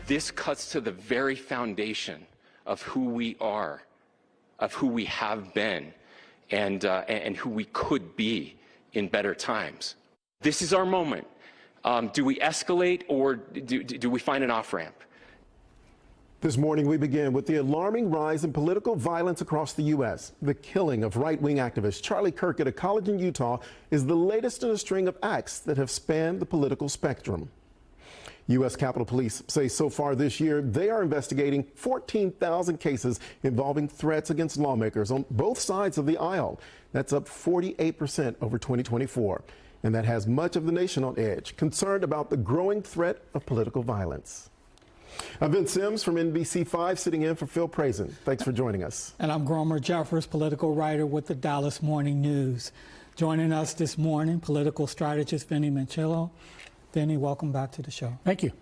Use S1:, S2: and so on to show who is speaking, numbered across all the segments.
S1: this cuts to the very foundation of who we are, of who we have been, and who we could be in better times. This is our moment. Do we escalate, or do we find an off-ramp?
S2: This morning, we begin with the alarming rise in political violence across the U.S. The killing of right-wing activist Charlie Kirk at a college in Utah is the latest in a string of acts that have spanned the political spectrum. U.S. Capitol Police say so far this year they are investigating 14,000 cases involving threats against lawmakers on both sides of the aisle. That's up 48% over 2024. And that has much of the nation on edge, concerned about the growing threat of political violence. I'm Vince Sims from NBC5 sitting in for Phil Prazen. Thanks for joining us.
S3: And I'm Gromer Jeffers, political writer with the Dallas Morning News. Joining us this morning, political strategist Vinny Minchillo. Vinny, welcome back to the show.
S4: Thank you.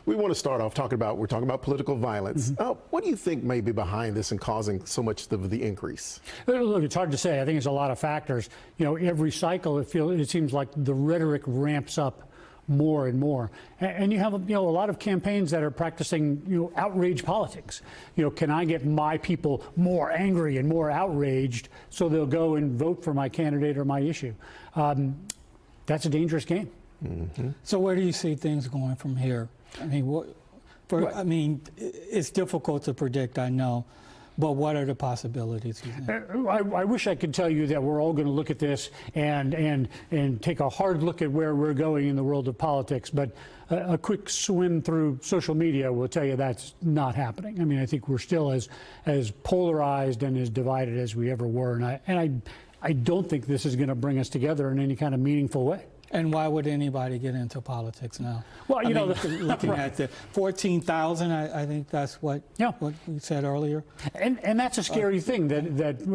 S2: We want to start off talking about political violence. What do you think may be behind this and causing so much of the increase?
S4: Look, it's hard to say. I think it's a lot of factors. You know, every cycle it seems like the rhetoric ramps up more and more, and you have a lot of campaigns that are practicing outrage politics. Can I get my people more angry and more outraged so they'll go and vote for my candidate or my issue? That's a dangerous game.
S3: So where do you see things going from here? I mean, it's difficult to predict, I know, but what are the possibilities?
S4: I wish I could tell you that we're all going to look at this and take a hard look at where we're going in the world of politics, but a quick swim through social media will tell you that's not happening. I mean, I think we're still as polarized and as divided as we ever were, and I don't think this is going to bring us together in any kind of meaningful way.
S3: And why would anybody get into politics now?
S4: Well,
S3: looking at the 14,000, I think that's what we said earlier.
S4: And that's a scary thing that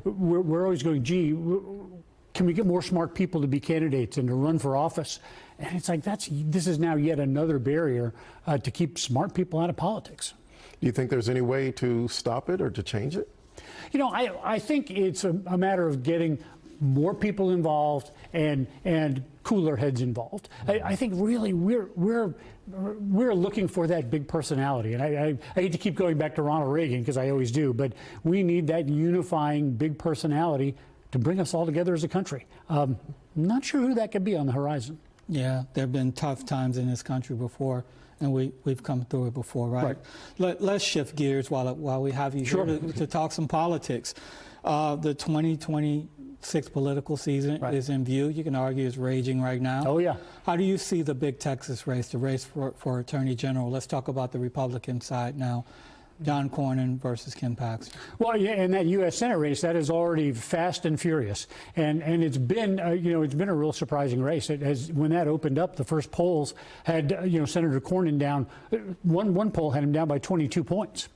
S4: we're always going, gee, can we get more smart people to be candidates and to run for office? And it's like this is now yet another barrier to keep smart people out of politics.
S2: Do you think there's any way to stop it or to change it?
S4: I think it's a matter of getting more people involved and cooler heads involved. I think really we're looking for that big personality, and I hate to keep going back to Ronald Reagan because I always do, but we need that unifying big personality to bring us all together as a country. I'm not sure who that could be on the horizon.
S3: Yeah, there have been tough times in this country before, and we've come through it before, right? Let's shift gears while we have you here to talk some politics. The 2026 political season is in view. You can argue it's raging right now.
S4: Oh, yeah.
S3: How do you see the big Texas race, the race for Attorney General? Let's talk about the Republican side now. John Cornyn versus Ken Paxton.
S4: Well, yeah, and that U.S. Senate race, that is already fast and furious, and it's been it's been a real surprising race. When that opened up, the first polls had Senator Cornyn down. One poll had him down by 22 points.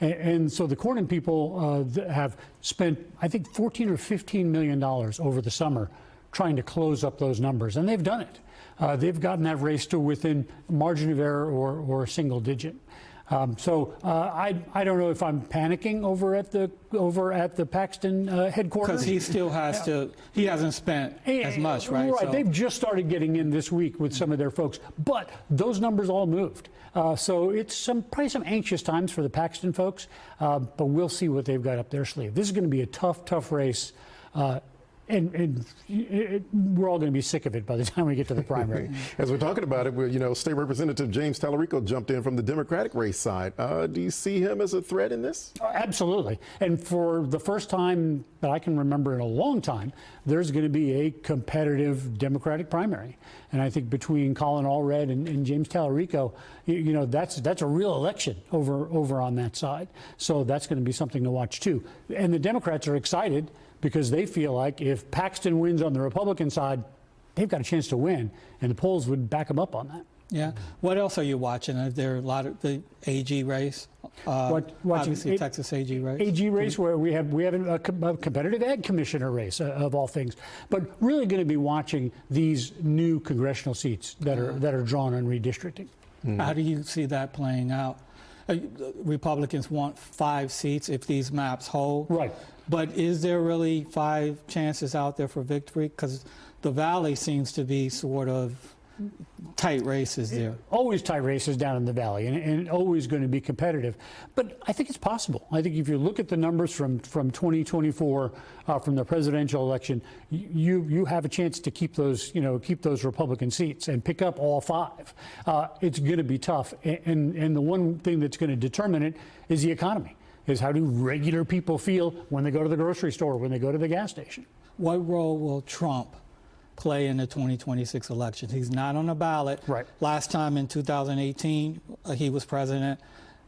S4: And so the Cornyn people have spent, I think, $14 or $15 million over the summer trying to close up those numbers, and they've done it. They've gotten that race to within margin of error or a single digit. I don't know if I'm panicking over at the Paxton headquarters,
S3: because he still has to. He hasn't spent as much, right?
S4: Right. So they've just started getting in this week with some of their folks, but those numbers all moved. So it's probably some anxious times for the Paxton folks, but we'll see what they've got up their sleeve. This is going to be a tough race. And we're all going to be sick of it by the time we get to the primary.
S2: As we're talking about it, State Representative James Tallarico jumped in from the Democratic race side. Do you see him as a threat in this?
S4: Absolutely. And for the first time that I can remember in a long time, there's going to be a competitive Democratic primary. And I think between Colin Allred and James Tallarico, that's a real election over on that side. So that's going to be something to watch too. And the Democrats are excited because they feel like if Paxton wins on the Republican side, they've got a chance to win, and the polls would back them up on that.
S3: Yeah. What else are you watching? Are there a lot of the AG race? Obviously, Texas AG race.
S4: AG race, where we have a competitive ag commissioner race of all things, but really going to be watching these new congressional seats that are drawn on redistricting.
S3: How do you see that playing out? Republicans want 5 seats if these maps hold.
S4: Right.
S3: But is there really 5 chances out there for victory? Because the Valley seems to be sort of tight races there.
S4: Always tight races down in the valley, and always going to be competitive. But I think it's possible. I think if you look at the numbers from 2024, from the presidential election, you have a chance to keep those Republican seats and pick up all 5. It's going to be tough, and the one thing that's going to determine it is the economy. Is how do regular people feel when they go to the grocery store, when they go to the gas station?
S3: What role will Trump play in the 2026 election? He's not on the ballot.
S4: Right.
S3: Last time in 2018, he was president,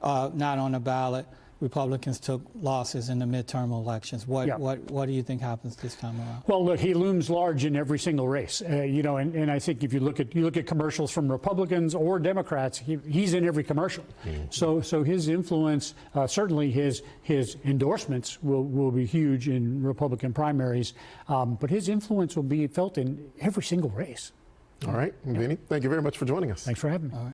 S3: not on the ballot. Republicans took losses in the midterm elections. What do you think happens this time around?
S4: Well, look, he looms large in every single race, and I think if you look at commercials from Republicans or Democrats, he's in every commercial. Mm-hmm. So his influence, certainly his endorsements will be huge in Republican primaries, but his influence will be felt in every single race.
S2: All right, Vinny, thank you very much for joining us.
S4: Thanks for having me.